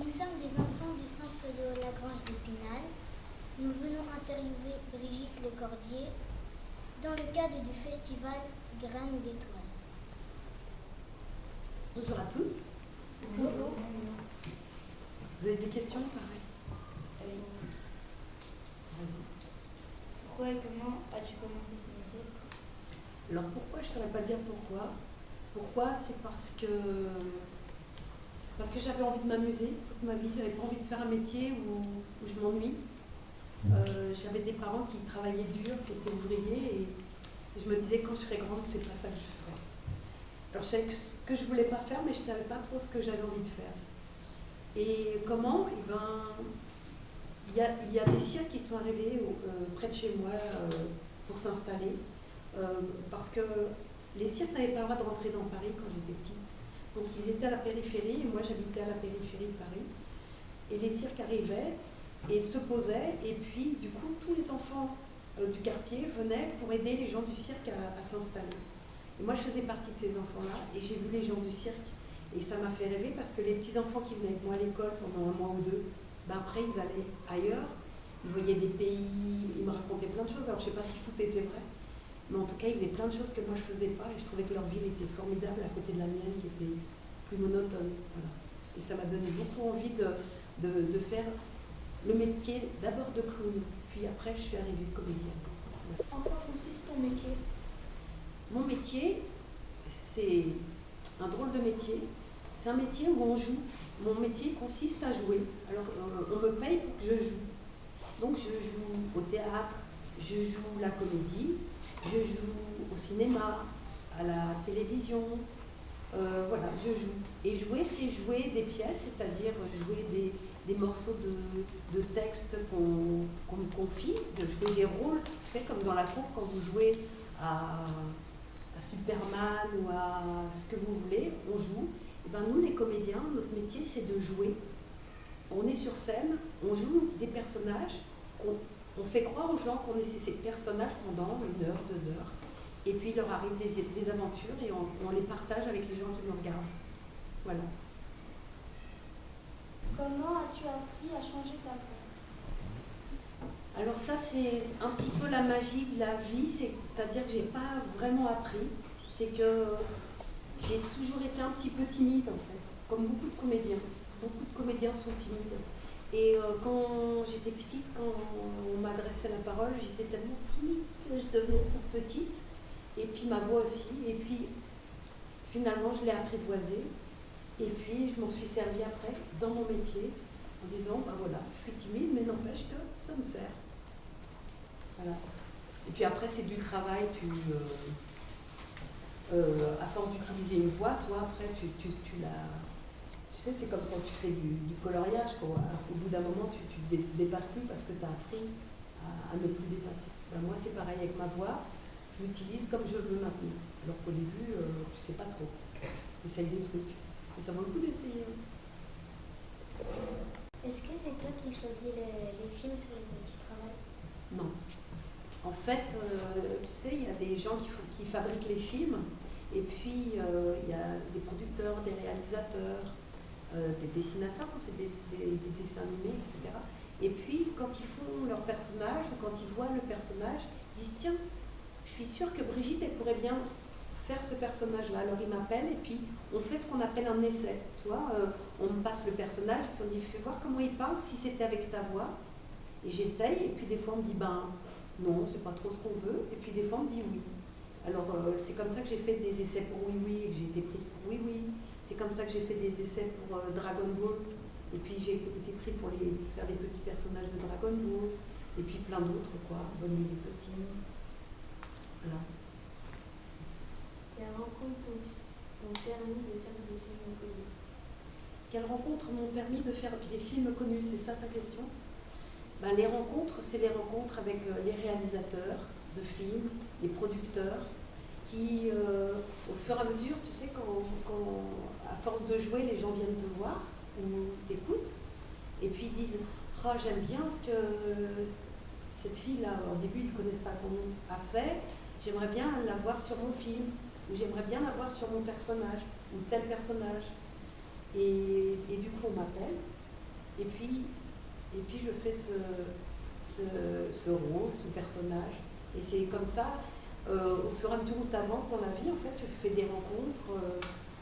Nous sommes des enfants du centre de la Grange d'Épinal. Nous venons interviewer Brigitte Lecordier dans le cadre du festival Graines d'étoiles. Bonjour à tous. Bonjour. Vous avez des questions, pareil? Vas-y. Pourquoi et comment as-tu commencé ce métier? Alors pourquoi, je ne saurais pas dire pourquoi. Pourquoi, c'est parce que j'avais envie de m'amuser toute ma vie. J'avais pas envie de faire un métier où je m'ennuie. J'avais des parents qui travaillaient dur, qui étaient ouvriers, et je me disais quand je serais grande, c'est pas ça que je ferais. Alors je savais ce que je voulais pas faire, mais je savais pas trop ce que j'avais envie de faire. Et comment? Eh ben, il y a des cirques qui sont arrivés près de chez moi pour s'installer, parce que les cirques n'avaient pas le droit de rentrer dans Paris quand j'étais petite. Donc ils étaient à la périphérie, et moi j'habitais à la périphérie de Paris. Et les cirques arrivaient et se posaient, et puis du coup tous les enfants du quartier venaient pour aider les gens du cirque à s'installer. Et moi je faisais partie de ces enfants-là, et j'ai vu les gens du cirque, et ça m'a fait rêver parce que les petits enfants qui venaient avec moi à l'école pendant un mois ou deux, ben après ils allaient ailleurs, ils voyaient des pays, ils me racontaient plein de choses. Alors je ne sais pas si tout était vrai, mais en tout cas ils faisaient plein de choses que moi je ne faisais pas, et je trouvais que leur ville était formidable à côté de la mienne qui était plus monotone. Voilà. Et ça m'a donné beaucoup envie de faire le métier d'abord de clown, puis après je suis arrivée comédienne. Voilà. En quoi consiste ton métier? Mon métier, c'est un drôle de métier. C'est un métier où on joue. Mon métier consiste à jouer. Alors on me paye pour que je joue. Donc je joue au théâtre, je joue la comédie, je joue au cinéma, à la télévision. Voilà, je joue. Et jouer, c'est jouer des pièces, c'est-à-dire jouer des morceaux de texte qu'on me confie, de jouer des rôles, tu sais, comme dans la cour quand vous jouez à Superman ou à ce que vous voulez, on joue. Et ben nous, les comédiens, notre métier, c'est de jouer. On est sur scène, on joue des personnages, on fait croire aux gens qu'on est ces personnages pendant 1 heure, 2 heures. Et puis il leur arrive des aventures et on les partage avec les gens qui nous regardent. Voilà. Comment as-tu appris à changer ta voix? Alors ça, c'est un petit peu la magie de la vie, c'est-à-dire que j'ai pas vraiment appris. C'est que j'ai toujours été un petit peu timide en fait, comme beaucoup de comédiens. Beaucoup de comédiens sont timides. Et quand j'étais petite, quand on m'adressait la parole, j'étais tellement timide que je devenais toute petite. Et puis ma voix aussi. Et puis finalement, je l'ai apprivoisée. Et puis je m'en suis servie après dans mon métier en disant, ben voilà, je suis timide, mais n'empêche que ça me sert. Voilà. Et puis après, c'est du travail. À force d'utiliser une voix, toi, après, tu la... Tu sais, c'est comme quand tu fais du coloriage, quoi. Au bout d'un moment, tu ne dépasses plus parce que tu as appris à ne plus dépasser. Ben, moi, c'est pareil avec ma voix. Je l'utilise comme je veux maintenant. Alors qu'au début, tu ne sais pas trop. Tu essayes des trucs. Et ça vaut le coup d'essayer. Est-ce que c'est toi qui choisis les films sur lesquels tu travailles? Non. En fait, tu sais, il y a des gens qui fabriquent les films, et puis il y a des producteurs, des réalisateurs, des dessinateurs, c'est des dessins animés, etc. Et puis, quand ils font leur personnage, ou quand ils voient le personnage, ils disent, tiens, je suis sûre que Brigitte, elle pourrait bien faire ce personnage-là. Alors ils m'appellent, et puis on fait ce qu'on appelle un essai. Tu vois, on me passe le personnage, puis on dit, fais voir comment il parle, si c'était avec ta voix. Et j'essaye, et puis des fois on me dit, ben non, c'est pas trop ce qu'on veut, et puis des fois on me dit oui. Alors c'est comme ça que j'ai fait des essais pour Oui Oui, et que j'ai été prise pour Oui Oui. C'est comme ça que j'ai fait des essais pour Dragon Ball, et puis j'ai été prise pour faire des petits personnages de Dragon Ball, et puis plein d'autres, quoi, Bonne Nuit des Petits. Voilà. Quelle rencontre t'ont permis de faire des films connus? Quelles rencontres m'ont permis de faire des films connus? C'est ça ta question? Ben, les rencontres, c'est les rencontres avec les réalisateurs de films, les producteurs, qui, au fur et à mesure, tu sais, quand à force de jouer, les gens viennent te voir ou t'écoutent, et puis ils disent, oh, j'aime bien ce que cette fille-là, au début ils ne connaissent pas ton nom, a fait, j'aimerais bien la voir sur mon film, ou j'aimerais bien la voir sur mon personnage, ou tel personnage. Et du coup on m'appelle, Et puis je fais ce rôle, ce personnage. Et c'est comme ça, au fur et à mesure où tu avances dans la vie, en fait, tu fais des rencontres.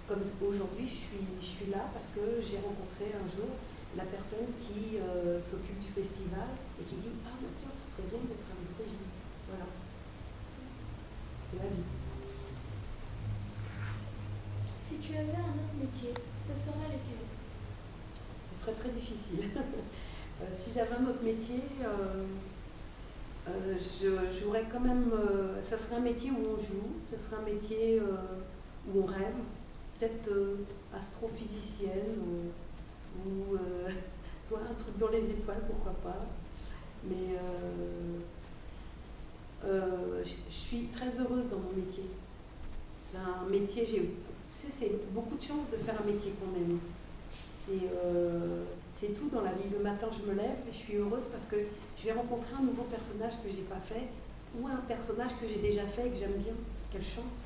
Comme aujourd'hui, je suis là parce que j'ai rencontré un jour la personne qui s'occupe du festival et qui dit « Ah, mais tiens, ça serait bien d'être avec Brigitte. » Voilà. C'est la vie. Si tu avais un autre métier, ce serait lequel? Ce serait très difficile. Si j'avais un autre métier, je jouerais quand même. Ça serait un métier où on joue, ça serait un métier où on rêve, peut-être astrophysicienne ou toi, un truc dans les étoiles, pourquoi pas. Mais je suis très heureuse dans mon métier. C'est un métier, tu sais, c'est beaucoup de chance de faire un métier qu'on aime. C'est tout dans la vie. Le matin, je me lève et je suis heureuse parce que je vais rencontrer un nouveau personnage que je n'ai pas fait ou un personnage que j'ai déjà fait et que j'aime bien. Quelle chance!